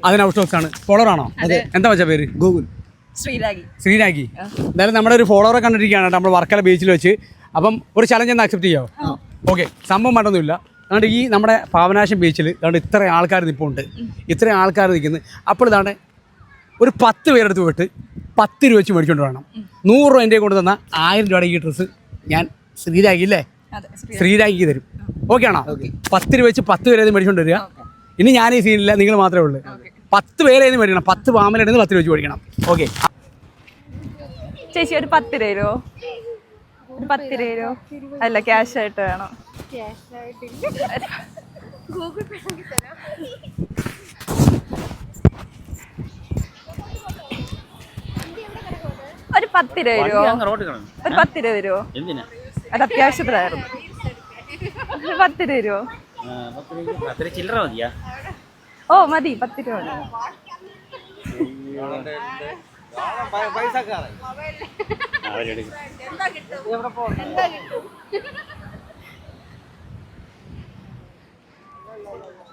അത് നൗസ്റ്റോക്സ് ആണ്. ഫോളോവർ ആണോ? എന്താ വെച്ചാ പേര്? ഗൂഗിൾ ശ്രീരാഗി. എന്തായാലും നമ്മുടെ ഒരു ഫോളോവറെ കണ്ടിരിക്കുകയാണ് നമ്മൾ വർക്കല ബീച്ചിൽ വെച്ച്. അപ്പം ഒരു ചലഞ്ച് ഒന്ന് അക്സെപ്റ്റ് ചെയ്യാമോ? ഓക്കെ. സംഭവം മറ്റൊന്നുമില്ല. അതുകൊണ്ട് ഈ നമ്മുടെ പാവനാശം ബീച്ചിൽ അതുകൊണ്ട് ഇത്ര ആൾക്കാർ നിൽപ്പുണ്ട്, ഇത്രയും ആൾക്കാർ നിൽക്കുന്നത്. അപ്പോൾ ഇതാണ് ഒരു 10 പേരെടുത്ത് പോയിട്ട് 10 രൂപ വെച്ച് മേടിച്ചുകൊണ്ട് വേണം. 100 രൂപ എൻ്റെ കൊണ്ട് തന്നാൽ 1000 രൂപയുടെ ഈ ഡ്രസ്സ് ഞാൻ ശ്രീരാഗി ഇല്ലേ, ശ്രീരാഗിക്ക് തരും. ഓക്കെ ആണോ? 10 രൂപ വെച്ച് 10 പേരെ മേടിച്ചുകൊണ്ട് വരിക. ഇനി ഞാൻ ഈ സീനില്ല, നിങ്ങൾ മാത്രമേ ഉള്ളൂ. 10 പേരെ മേടിക്കണം. 10 പാമ്പലിടുന്ന് 10 രൂപ വെച്ച് മേടിക്കണം. ഓക്കെ ചേച്ചി ഒരു 10 രൂപ, ഒരു 10 രൂപ അല്ല ക്യാഷ് ആയിട്ട് വേണം. ഒരു 10 രൂപ തരുമോ? ഒരു 10 രൂപ തരുമോ? അത് അത്യാവശ്യത്തിലായിരുന്നു. ഒരു 10 രൂപ തരുമോ? ഓ മതി, 10 രൂപ മതി.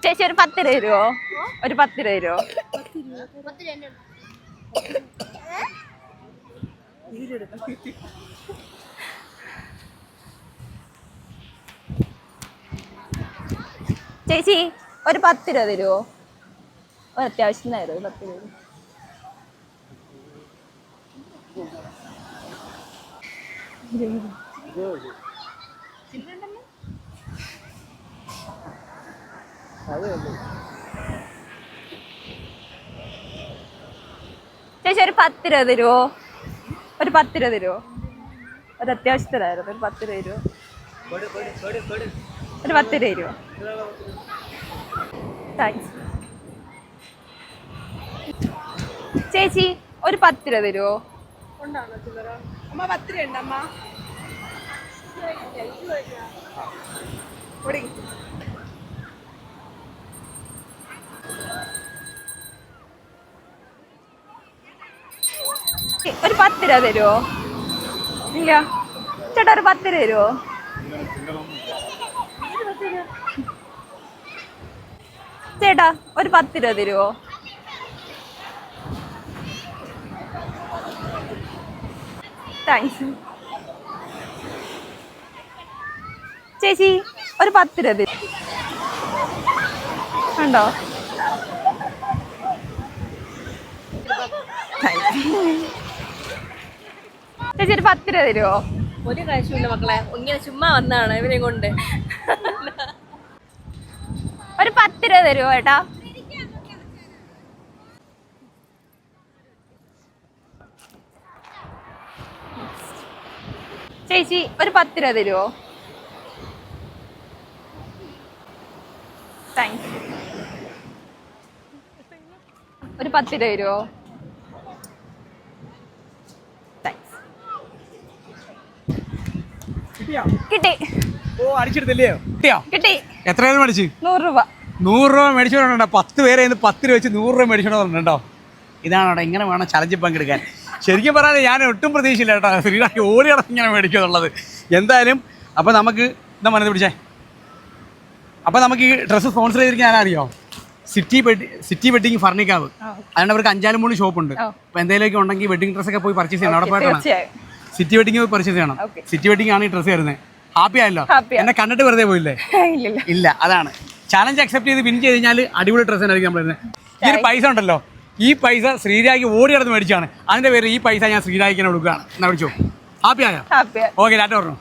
ചേച്ചി ഒരു 10 രൂപ തരുമോ? ഒരു 10 രൂപ തരുമോ? ചേച്ചി ഒരു 10 രൂപ തരുമോ? ഒരു അത്യാവശ്യത്തിനായിരുന്നു 10 രൂപ. ചേച്ചി ഒരു 10 രൂപ തരുമോ? ഒരു 10 രൂപ തരുമോ? ഒരു അത്യാവശ്യത്തിലായിരുന്നു. ഒരു 10 രൂപ തരുമോ? ഒരു 10 രൂപ തരുമോ? താങ്ക്സ്. ചേച്ചി ഒരു 10 രൂപ തരുമോ? അമ്മ 10 രൂപ ഉണ്ട് അമ്മ. ഒരു 10 രൂപ തരുമോ? ഇല്ല ചേട്ടാ, ഒരു 10 രൂപ തരുമോ? ചേട്ടാ ഒരു 10 രൂപ തരുമോ? താങ്ക്സ്. ചേച്ചി ഒരു 10 രൂപ തരും. ഉണ്ടോ? ചേച്ചി ഒരു 10 രൂപ തരുമോ? ഒരു കാശുമില്ല മക്കളെ, ഇങ്ങനെ ചുമ്മാ വന്നതാണ് ഇവരെ കൊണ്ട്. ഒരു 10 രൂപ തരുമോ ഏട്ടാ? ചേച്ചി ഒരു 10 രൂപ തരുമോ? താങ്ക്സ്. ഒരു 10 രൂപ തരുമോ? താങ്ക്സ്. കിട്ടി. ഓ അടിച്ചെടുത്തില്ലേ? കിട്ടിയോ? കിട്ടി. എത്ര രൂപ മേടിച്ചു? 100 രൂപ. 100 രൂപ മേടിച്ചോണ്ടോ? 10 പേരെ 10 രൂപ വെച്ച് 100 രൂപ മേടിച്ചോണ്ടോ? ഇതാണ് അവിടെ. ഇങ്ങനെ വേണം ചലഞ്ചിൽ പങ്കെടുക്കാൻ. ശരിക്കും പറയാൻ ഞാൻ ഒട്ടും പ്രതീക്ഷയില്ല കേട്ടോ, ശ്രീരാഗി ഓടി കിടന്ന് ഇങ്ങനെ മേടിക്കുക എന്നുള്ളത്. എന്തായാലും അപ്പോൾ നമുക്ക് എന്താ മനസ്സിൽ പിടിച്ചേ. അപ്പോൾ നമുക്ക് ഈ ഡ്രസ്സ് സ്പോൺസർ ചെയ്തിരിക്കാൻ ആരറിയോ? സിറ്റി വെഡിങ് ഫർണിക്കാവ്. അതുകൊണ്ട് അവർക്ക് 5-3 ഷോപ്പുണ്ട്. അപ്പോൾ എന്തെങ്കിലുമൊക്കെ ഉണ്ടെങ്കിൽ വെഡിങ് ഡ്രസ്സൊക്കെ പോയി പർച്ചേസ് ചെയ്യണം. അവിടെ പോയിട്ടാണ് സിറ്റി വെഡിങ് പോയി പർച്ചേസ് ചെയ്യണം. സിറ്റി വെഡിങ് ആണ് ഈ ഡ്രസ്സ് വരുന്നത്. ഹാപ്പി ആയല്ലോ? എന്നെ കണ്ടിട്ട് വെറുതെ പോയില്ലേ? ഇല്ല. അതാണ് ചാലഞ്ച് അക്സെപ്റ്റ് ചെയ്ത് വിൻ ചെയ്ത് കഴിഞ്ഞാൽ അടിപൊളി ഡ്രസ്സ് ആയിരിക്കും നമ്മൾ വരുന്നത്. ഈ ഒരു പൈസ ഉണ്ടല്ലോ, ഈ പൈസ ശ്രീരാഗി ഓടി കിടന്ന് മേടിച്ചാണ്. അതിൻ്റെ പേര് ഈ പൈസ ഞാൻ ശ്രീരാഗിനെ കൊടുക്കുകയാണ്. എന്നാ വിളിച്ചോ? ഹാപ്പി ആയോ? ഓക്കെ, ലാറ്റ പറഞ്ഞു.